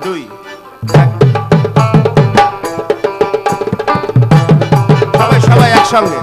2 সবাই সবাই একসঙ্গে।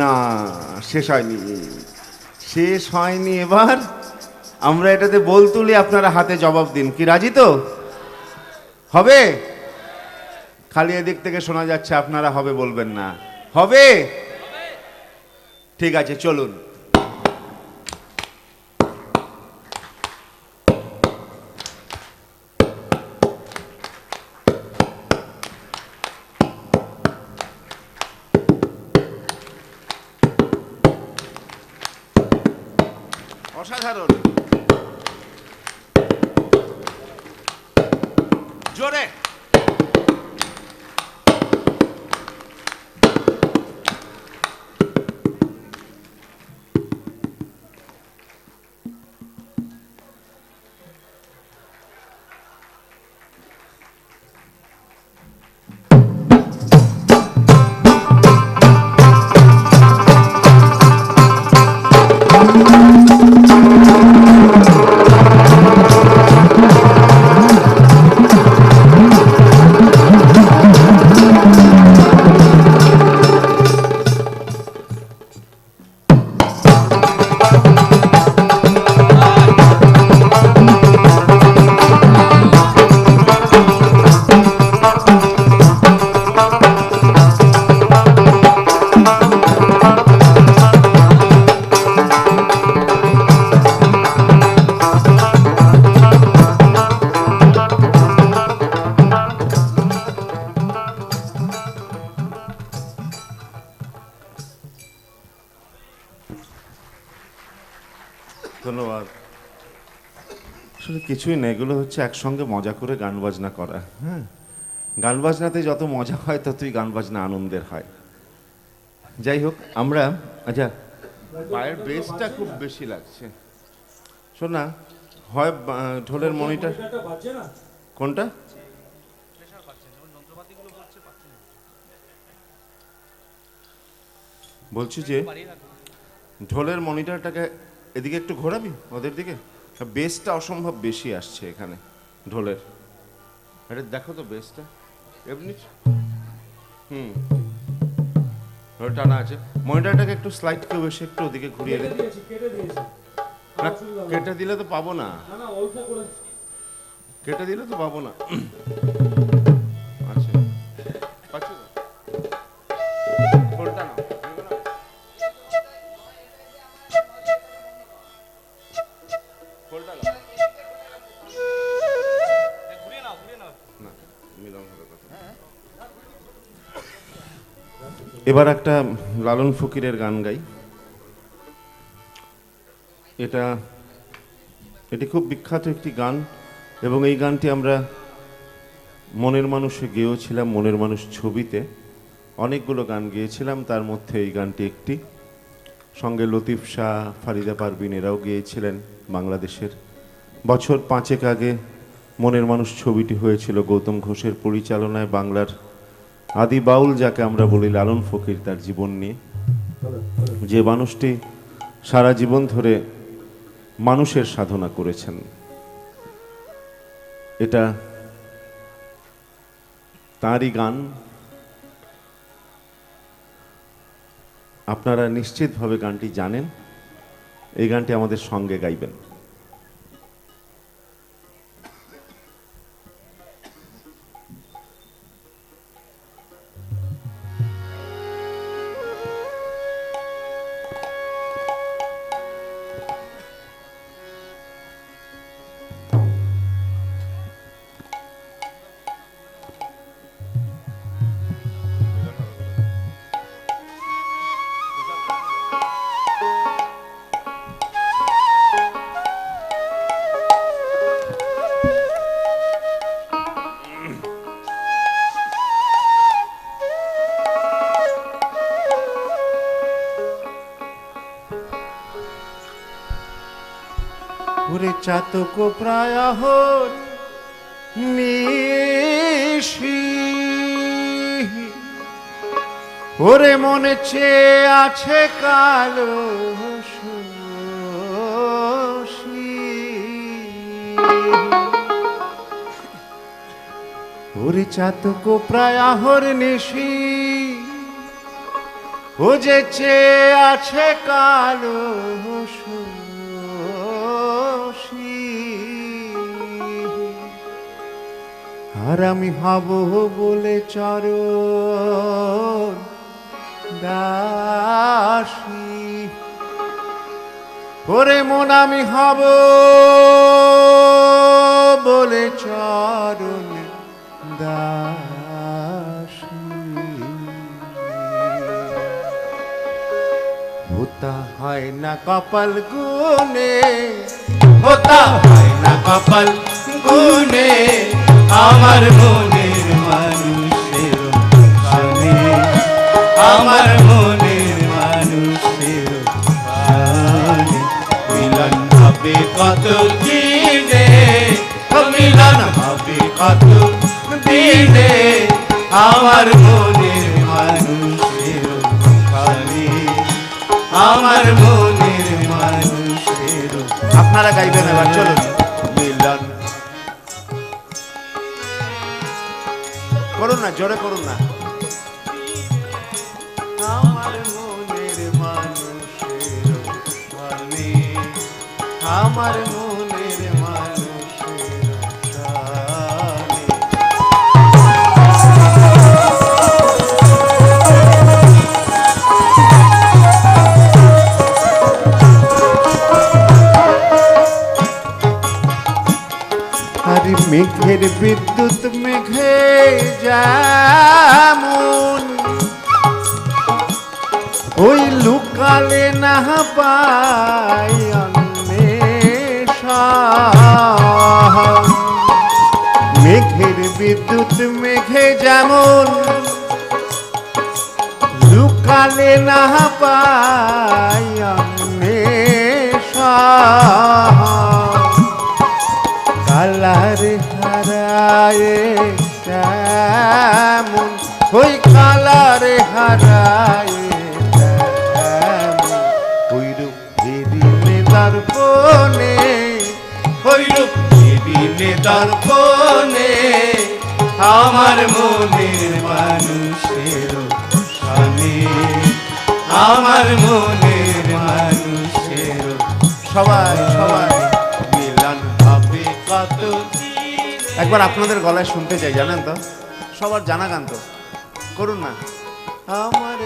না শেষ হয়নি, শেষ হয়নি। এবার আমরা এটাতে বল তুলি, আপনারা হাতে জবাব দিন। কি রাজি তো? হবে? খালি এদিক থেকে শোনা যাচ্ছে, আপনারা হবে বলবেন না। হবে? ঠিক আছে, চলুন। অসাধারণ, জোরে। ধন্যবাদ। আসলে কিছুই না, এগুলো হচ্ছে একসঙ্গে মজা করে গান বাজনা করা। হ্যাঁ, গান বাজনাতে যত মজা হয় ততই গান বাজনা আনন্দের হয়। যাই হোক, আমরা আচ্ছা, পায়ের বেসটা খুব বেশি লাগছে। শোন না, হয় ঢোলের মনিটর কোনটা, বলছি যে ঢোলের মনিটরটাকে এদিকে একটু ঘোরাবি, ওদের দিকে। বেসটা অসম্ভব বেশি আসছে এখানে ঢোলের। এটা দেখো তো বেসটা এমনি। ঢোল টানা আছে। মনিটরটাকে একটু স্লাইড কেউ এসে একটু ওদিকে ঘুরিয়ে দে। না, কেটে দিলে তো পাবো না, কেটে দিলে তো পাবো না। আচ্ছা, পাচ্ছি তো। ঢোলটা নাও। এবার একটা লালন ফকিরের গান গাই। এটি খুব বিখ্যাত একটি গান, এবং এই গানটি আমরা মনের মানুষে গেয়েছিলাম। মনের মানুষ ছবিতে অনেকগুলো গান গেয়েছিলাম, তার মধ্যে এই গানটি একটি। সঙ্গে লতিফ শাহ, ফারিদা পারভিন এরাও গেয়েছিলেন বাংলাদেশের। বছর 5 আগে মনের মানুষ ছবিটি হয়েছিল গৌতম ঘোষের পরিচালনায়। বাংলার আদি বাউল যাকে আমরা বলি লালন ফকির, তার জীবন নিয়ে। যে মানুষটি সারা জীবন ধরে মানুষের সাধনা করেছেন, এটা তাঁরই গান। আপনারা নিশ্চিতভাবে গানটি জানেন। এই গানটি আমাদের সঙ্গে গাইবেন। ওরে চাতক প্রায় নিশি, ওরে মনে চেয়ে আছে কালো শশী, ওরে চাতক প্রায় নিশি, ও যে চেয়ে আছে কালো শশী। আর আমি ভাব বলে চরণ দাসী, ওরে মন আমি হব বলে চরণ দাসী। হোতা হয় না কপাল গুনে, হোতা হয় না কপাল গুনে, আমার মনের মানুষের প্রাণে, আমার মনের মানুষের প্রাণে মিলন হবে কত দিনে, মিলন হবে কত দিনে, আমার মনের মানুষের প্রাণে, আমার মনের মানুষের। আপনারা গাইবেন এবার, চলুন। মিলন করুন না, জোরে করুন না। আমার মনের মানুষের প্রাণে, আমার মনের মানুষের প্রাণে। আরে মেঘের বিদ্যুৎ মেঘে যেমন, ওই লুকালে না পাই অন্যে মেঘের বিদ্যুৎ মেঘে যেমন লুকালে না পাই অন্বেষা, কালার হারায় তেমন ওই কালার হারায় তেমন ওই রূপ ফিরিলে দর্পণে, ওই রূপ ফিরিলে দর্পণে আমার মনের মানুষের সনে, আমার মনের মানুষের সবাই সবাই মিলন হবে কত। একবার আপনাদের গলায় শুনতে চাই, জানেন তো, সবার জানা গান তো, করুন না। আমার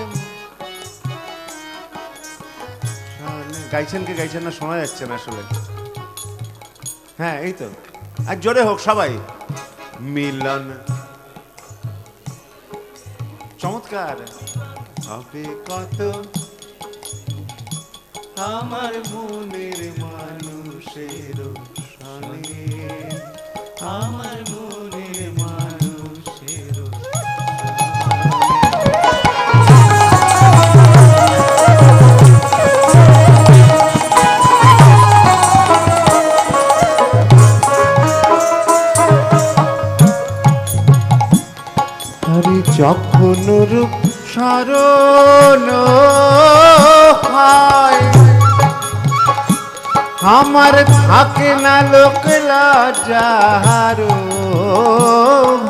গাইছেন কি গাইছেন না শোনা যাচ্ছে না আসলে। হ্যাঁ এই তো, আর জোরে হোক সবাই। মিলন চমৎকার হবে কত আমার মনের মানুষের সনে, আমার মনের মানুষের আরে যখন রূপ স্মরণ হয় আমার থাকে না লোক লজ্জার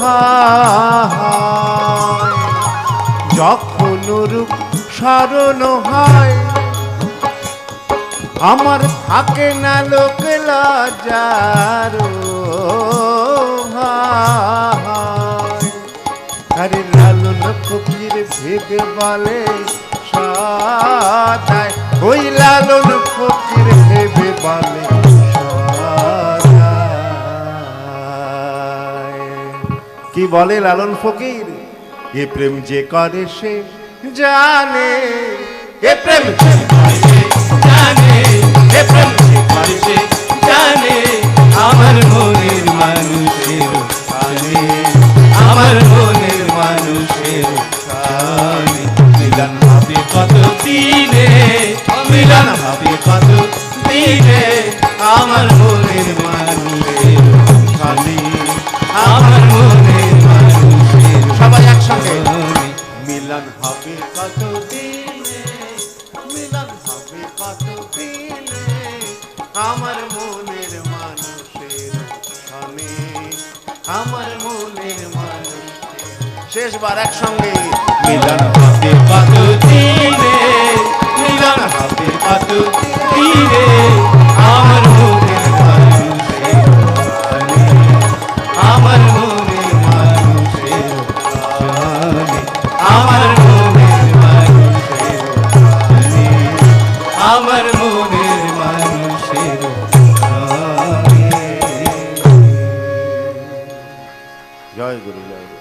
ভয়, যখন রূপ স্মরণ হয় আমার থাকে না লোক লজ্জার ভয়। আরে লালন ফকির ভেবে বলে সদাই, ওই লালন ফকির ভেবে বলে সদাই। কি বলে লালন ফকির? এ প্রেম যে করে সে জানে, এ প্রেম যে করে সে জানে, এ প্রেম যে করে সে জানে আমার মনের মানুষের সনে, আমার মনের মানুষের সনে। মিলন হবে কত দিনে, মিলন হবে কত দিনে আমার মনের মানুষের সনে, আমার মনের মানুষের সবাই একসঙ্গে। মিলন হবে কত দিনে, মিলন হবে কত দিনে আমার মনের মানুষের সনে, আমার মনের মানুষের। শেষবার একসঙ্গে। মিলন হবে কত দিনে, মিলন হবে কত দিনে আমার মনের মানুষের সনে, আমার মনের মানুষের সনে, আমার মনের মানুষের সনে, আমার মনের মানুষের সনে। জয় গুরু, জয় গুরু।